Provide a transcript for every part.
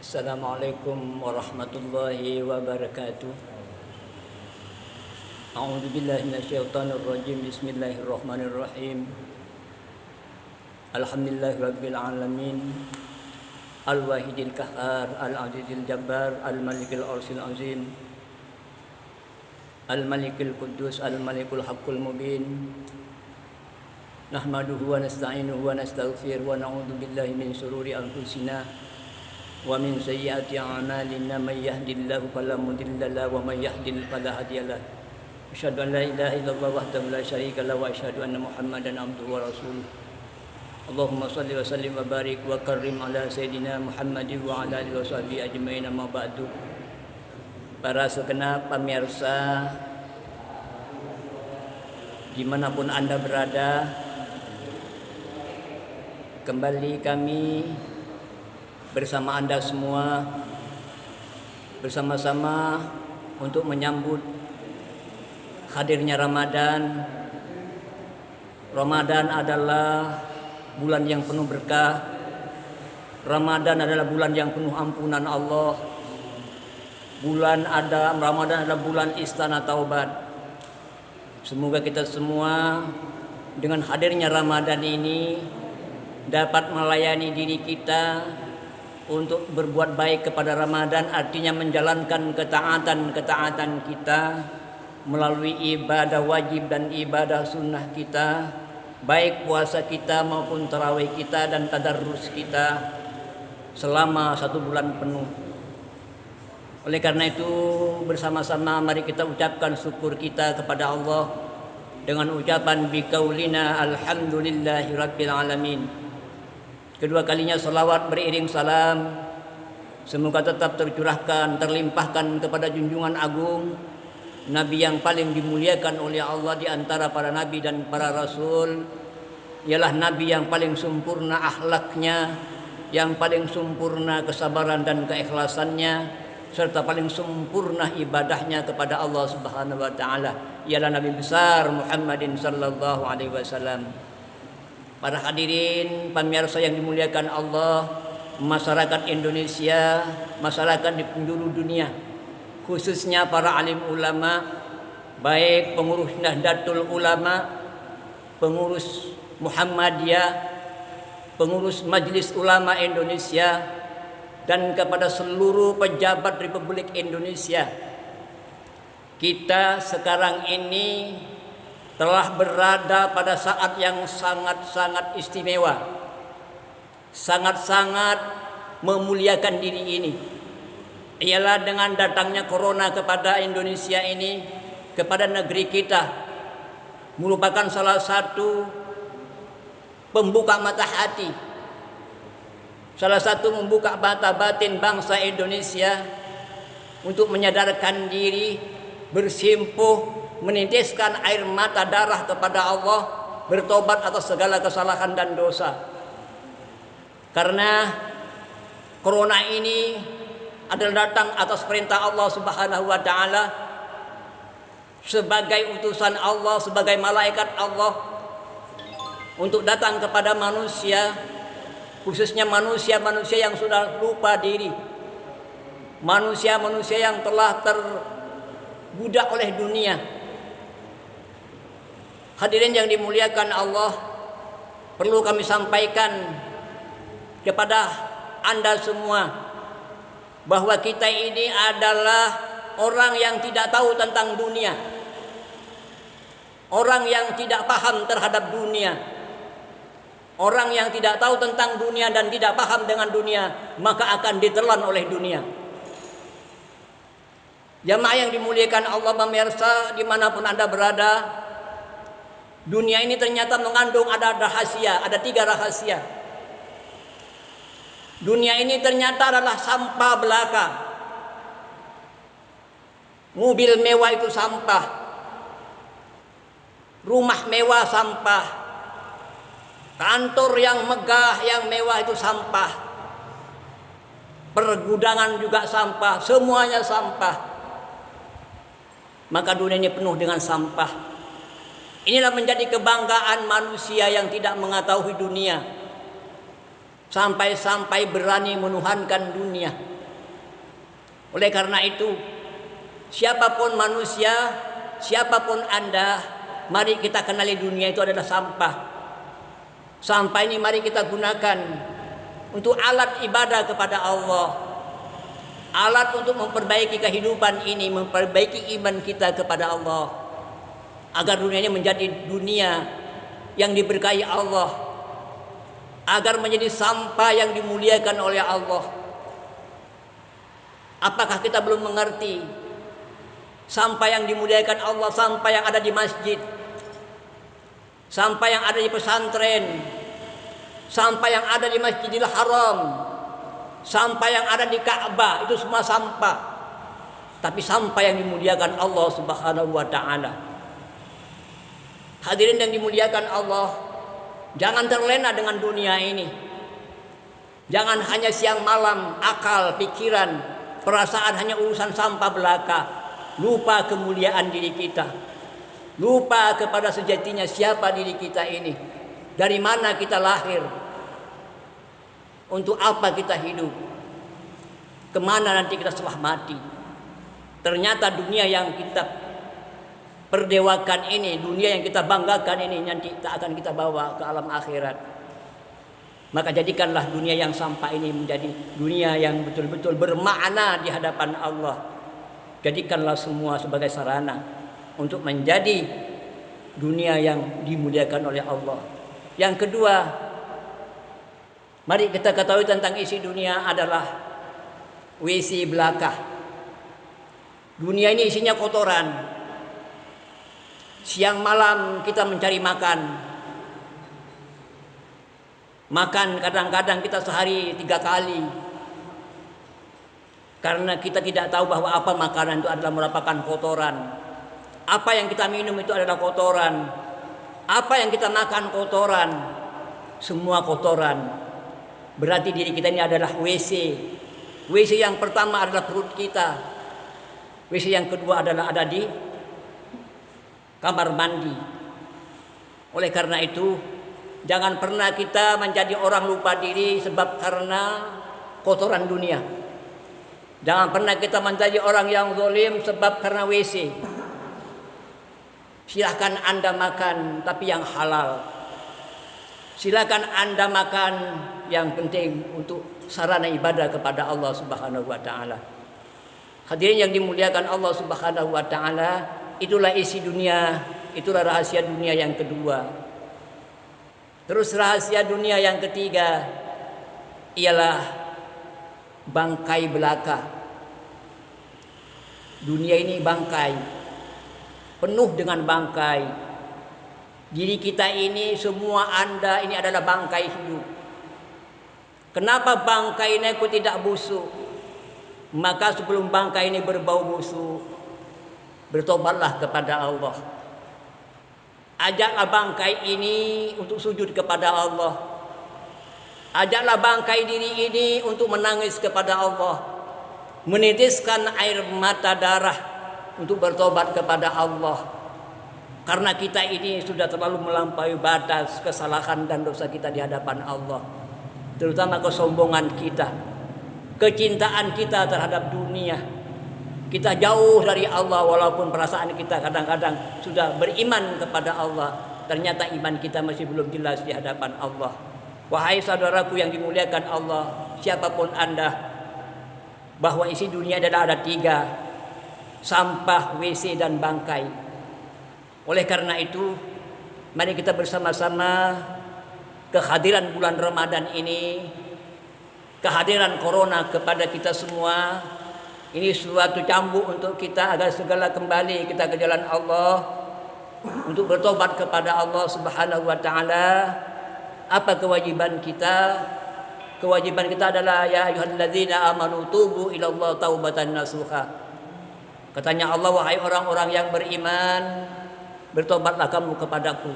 Assalamualaikum warahmatullahi wabarakatuh. A'udzu billahi minasyaitonir rajim. Bismillahirrahmanirrahim. Alhamdulillahirabbil alamin. Al-wahidil qahhar, al-azizil jabbar, al-malikil arsyil azim. Al-malikil quddus, al-malikul haqqul mubin. Nahmaduhu wa nasta'inuhu wa nastaghfiruh wa na'udzu billahi min shururi anfusina wa min sayyiati a'malina may yahdihillahu fala mudilla lahu wa may yudlil fala hadiya lahu. Asyhadu an la ilaha illallah wahdahu la syarika lahu wa asyhadu anna Muhammadan abduhu wa rasuluh. Allahumma shalli wa sallim wa barik wa karrim ala sayidina Muhammadin wa ala alihi washabihi ajmain, amma ba'du. Para segenap pemirsa dimanapun Anda berada, kembali kami bersama Anda semua bersama-sama untuk menyambut hadirnya Ramadan. Ramadan adalah bulan yang penuh berkah. Ramadan adalah bulan yang penuh ampunan Allah. Ramadan adalah bulan istana taubat. Semoga kita semua dengan hadirnya Ramadan ini dapat melayani diri kita untuk berbuat baik kepada Ramadan, artinya menjalankan ketaatan kita melalui ibadah wajib dan ibadah sunnah kita, baik puasa kita maupun tarawih kita dan tadarrus kita selama 1 bulan penuh. Oleh karena itu, bersama-sama mari kita ucapkan syukur kita kepada Allah dengan ucapan biqaulina alhamdulillahirabbil alamin. Kedua kalinya salawat beriring salam semoga tetap tercurahkan, terlimpahkan kepada junjungan agung, Nabi yang paling dimuliakan oleh Allah di antara para nabi dan para rasul. Ialah Nabi yang paling sempurna akhlaknya, yang paling sempurna kesabaran dan keikhlasannya, serta paling sempurna ibadahnya kepada Allah Subhanahu wa taala. Ialah Nabi besar Muhammadin sallallahu alaihi wasallam. Para hadirin pemirsa yang dimuliakan Allah, masyarakat Indonesia, masyarakat di penjuru dunia, khususnya para alim ulama, baik pengurus Nahdlatul Ulama, pengurus Muhammadiyah, pengurus Majelis Ulama Indonesia, dan kepada seluruh pejabat Republik Indonesia. Kita sekarang ini telah berada pada saat yang sangat-sangat istimewa, sangat-sangat memuliakan diri ini. Ialah dengan datangnya corona kepada Indonesia ini, kepada negeri kita, merupakan salah satu pembuka mata hati, salah satu membuka mata batin bangsa Indonesia untuk menyadarkan diri, bersimpuh, menitiskan air mata darah kepada Allah, bertobat atas segala kesalahan dan dosa. Karena corona ini adalah datang atas perintah Allah Subhanahu wa taala, sebagai utusan Allah, sebagai malaikat Allah untuk datang kepada manusia, khususnya manusia-manusia yang sudah lupa diri, manusia-manusia yang telah terbudak oleh dunia. Hadirin yang dimuliakan Allah, perlu kami sampaikan kepada Anda semua bahwa kita ini adalah orang yang tidak tahu tentang dunia, orang yang tidak paham terhadap dunia, orang yang tidak tahu tentang dunia dan tidak paham dengan dunia, maka akan ditelan oleh dunia. Jamaah yang dimuliakan Allah, pemirsa dimanapun Anda berada, dunia ini ternyata mengandung ada rahasia, ada 3 rahasia. Dunia ini ternyata adalah sampah belaka. Mobil mewah itu sampah, rumah mewah sampah, kantor yang megah, yang mewah itu sampah, pergudangan juga sampah, semuanya sampah. Maka dunia ini penuh dengan sampah. Inilah menjadi kebanggaan manusia yang tidak mengetahui dunia, sampai-sampai berani menuhankan dunia. Oleh karena itu, siapapun manusia, siapapun Anda, mari kita kenali dunia itu adalah sampah. Sampah ini mari kita gunakan untuk alat ibadah kepada Allah. Alat untuk memperbaiki kehidupan ini, memperbaiki iman kita kepada Allah. Agar dunia ini menjadi dunia yang diberkahi Allah. Agar menjadi sampah yang dimuliakan oleh Allah. Apakah kita belum mengerti? Sampah yang dimuliakan Allah, sampah yang ada di masjid, sampah yang ada di pesantren, sampah yang ada di Masjidil Haram, sampah yang ada di Ka'bah, itu semua sampah. Tapi sampah yang dimuliakan Allah Subhanahu wa taala. Hadirin yang dimuliakan Allah, jangan terlena dengan dunia ini. Jangan hanya siang malam akal, pikiran, perasaan hanya urusan sampah belaka. Lupa kemuliaan diri kita. Lupa kepada sejatinya siapa diri kita ini. Dari mana kita lahir. Untuk apa kita hidup. Kemana nanti kita setelah mati. Ternyata dunia yang kita perdewakan ini, dunia yang kita banggakan ini, nanti tak akan kita bawa ke alam akhirat. Maka jadikanlah dunia yang sampah ini menjadi dunia yang betul-betul bermakna di hadapan Allah. Jadikanlah semua sebagai sarana untuk menjadi dunia yang dimuliakan oleh Allah. Yang kedua, mari kita ketahui tentang isi dunia adalah WC belaka. Dunia ini isinya kotoran. Siang malam kita mencari makan. Makan kadang-kadang kita sehari 3 kali. Karena kita tidak tahu bahwa apa makanan itu adalah merupakan kotoran. Apa yang kita minum itu adalah kotoran. Apa yang kita makan kotoran. Semua kotoran. Berarti diri kita ini adalah WC. WC yang pertama adalah perut kita. WC yang kedua adalah ada di kamar mandi. Oleh karena itu, jangan pernah kita menjadi orang lupa diri sebab karena kotoran dunia. Jangan pernah kita menjadi orang yang zalim sebab karena WC. Silakan Anda makan tapi yang halal. Silakan Anda makan yang penting untuk sarana ibadah kepada Allah Subhanahu wa taala. Hadirin yang dimuliakan Allah Subhanahu wa taala, itulah isi dunia, itulah rahasia dunia yang kedua. Terus rahasia dunia yang ketiga ialah bangkai belaka. Dunia ini bangkai, penuh dengan bangkai. Diri kita ini, semua Anda ini adalah bangkai hidup. Kenapa bangkai ini kok tidak busuk? Maka sebelum bangkai ini berbau busuk, bertobatlah kepada Allah. Ajaklah bangkai ini untuk sujud kepada Allah. Ajaklah bangkai diri ini untuk menangis kepada Allah. Menitiskan air mata darah untuk bertobat kepada Allah. Karena kita ini sudah terlalu melampaui batas kesalahan dan dosa kita di hadapan Allah. Terutama kesombongan kita, kecintaan kita terhadap dunia. Kita jauh dari Allah walaupun perasaan kita kadang-kadang sudah beriman kepada Allah. Ternyata iman kita masih belum jelas di hadapan Allah. Wahai saudaraku yang dimuliakan Allah, siapapun Anda, bahwa isi dunia adalah ada 3, sampah, WC, dan bangkai. Oleh karena itu, mari kita bersama-sama kehadiran bulan Ramadan ini, kehadiran corona kepada kita semua, ini suatu cambuk untuk kita agar segala kembali kita ke jalan Allah, untuk bertobat kepada Allah Subhanahu wa taala. Apa kewajiban kita? Kewajiban kita adalah ya ayyuhalladzina amanu tubu ilallah taubatan nasuha. Katanya Allah, wahai orang-orang yang beriman, bertobatlah kamu kepadaku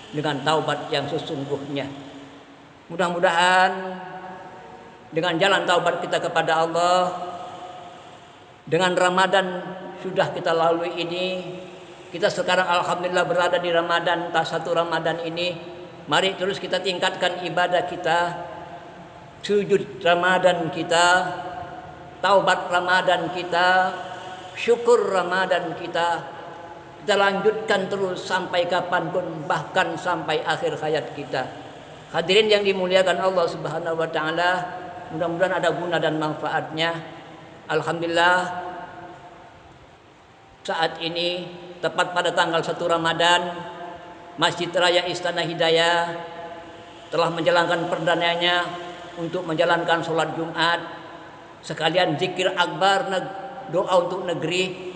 dengan taubat yang sesungguhnya. Mudah-mudahan dengan jalan taubat kita kepada Allah, dengan Ramadan sudah kita lalui ini, kita sekarang alhamdulillah berada di Ramadan, tak satu Ramadan ini, mari terus kita tingkatkan ibadah kita, sujud Ramadan kita, taubat Ramadan kita, syukur Ramadan kita lanjutkan terus sampai kapanpun, bahkan sampai akhir hayat kita. Hadirin yang dimuliakan Allah Subhanahu wa taala, mudah-mudahan ada guna dan manfaatnya. Alhamdulillah, saat ini tepat pada tanggal 1 Ramadan, Masjid Raya Istana Hidayah telah menjalankan perdananya untuk menjalankan sholat Jumat, sekalian zikir akbar, doa untuk negeri,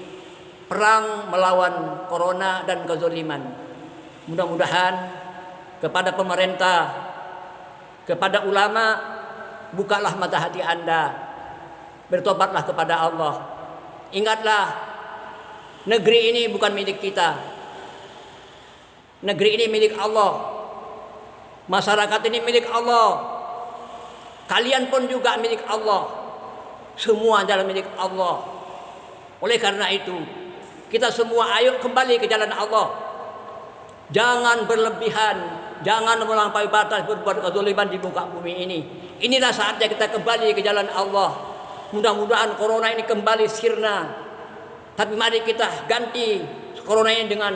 perang melawan corona dan kezaliman. Mudah-mudahan kepada pemerintah, kepada ulama, bukalah mata hati Anda, bertobatlah kepada Allah. Ingatlah, negeri ini bukan milik kita. Negeri ini milik Allah. Masyarakat ini milik Allah. Kalian pun juga milik Allah. Semua adalah milik Allah. Oleh karena itu, kita semua ayo kembali ke jalan Allah. Jangan berlebihan, jangan melampaui batas berbuat kezaliman di muka bumi ini. Inilah saatnya kita kembali ke jalan Allah. Mudah-mudahan corona ini kembali sirna. Tapi mari kita ganti corona ini dengan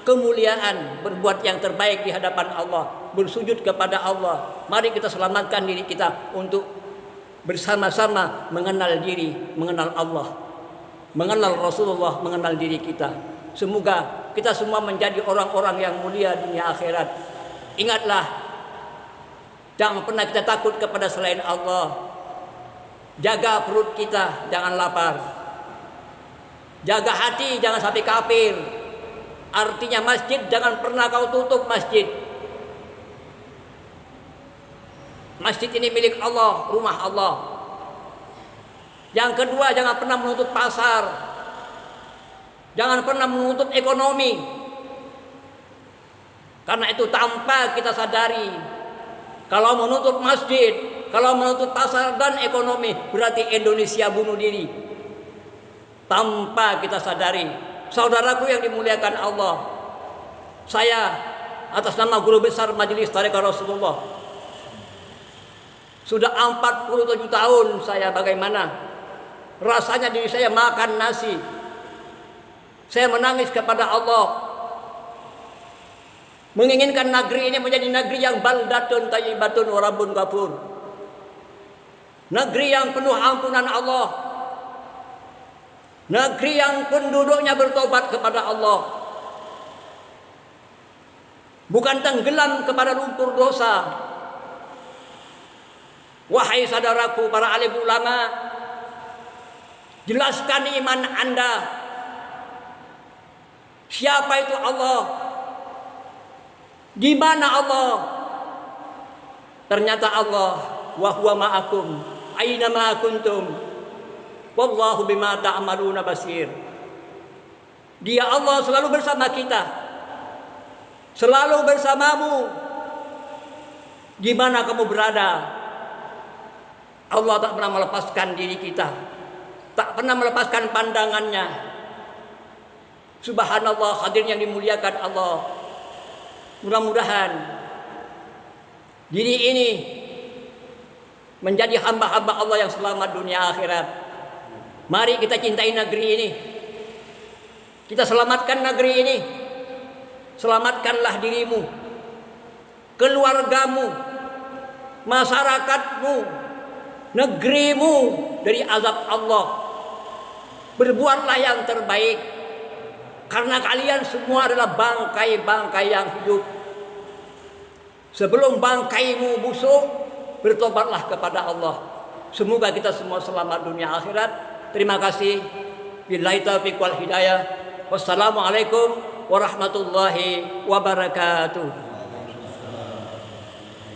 kemuliaan, berbuat yang terbaik di hadapan Allah, bersujud kepada Allah. Mari kita selamatkan diri kita untuk bersama-sama mengenal diri, mengenal Allah, mengenal Rasulullah, mengenal diri kita. Semoga kita semua menjadi orang-orang yang mulia dunia akhirat. Ingatlah, jangan pernah kita takut kepada selain Allah. Jaga perut kita, jangan lapar. Jaga hati, jangan sampai kafir. Artinya masjid, jangan pernah kau tutup masjid. Masjid ini milik Allah, rumah Allah. Yang kedua, jangan pernah menutup pasar. Jangan pernah menutup ekonomi. Karena itu tanpa kita sadari, kalau menutup masjid, kalau menutup pasar dan ekonomi, berarti Indonesia bunuh diri. Tanpa kita sadari. Saudaraku yang dimuliakan Allah, saya atas nama Guru Besar Majelis Tarekat Rasulullah, sudah 47 tahun saya bagaimana rasanya diri saya makan nasi. Saya menangis kepada Allah, menginginkan negeri ini menjadi negeri yang baldatun thayyibatun wa rabbun ghafur. Negeri yang penuh ampunan Allah. Negeri yang penduduknya bertobat kepada Allah. Bukan tenggelam kepada lumpur dosa. Wahai saudaraku para alim ulama, jelaskan iman Anda. Siapa itu Allah? Di mana Allah? Ternyata Allah wa huwa ma'akum aina ma kuntum wallahu bima ta'maluna basir. Dia Allah selalu bersama kita, selalu bersamamu. Di mana kamu berada, Allah tak pernah melepaskan diri kita, tak pernah melepaskan pandangannya. Subhanallah, hadirin yang dimuliakan Allah. Mudah-mudahan diri ini menjadi hamba-hamba Allah yang selamat dunia akhirat. Mari kita cintai negeri ini. Kita selamatkan negeri ini. Selamatkanlah dirimu, keluargamu, masyarakatmu, negerimu dari azab Allah. Berbuatlah yang terbaik. Karena kalian semua adalah bangkai-bangkai yang hidup. Sebelum bangkaimu busuk, bertobatlah kepada Allah. Semoga kita semua selamat dunia akhirat. Terima kasih. Billahi taufiq wal hidayah. Wassalamualaikum warahmatullahi wabarakatuh.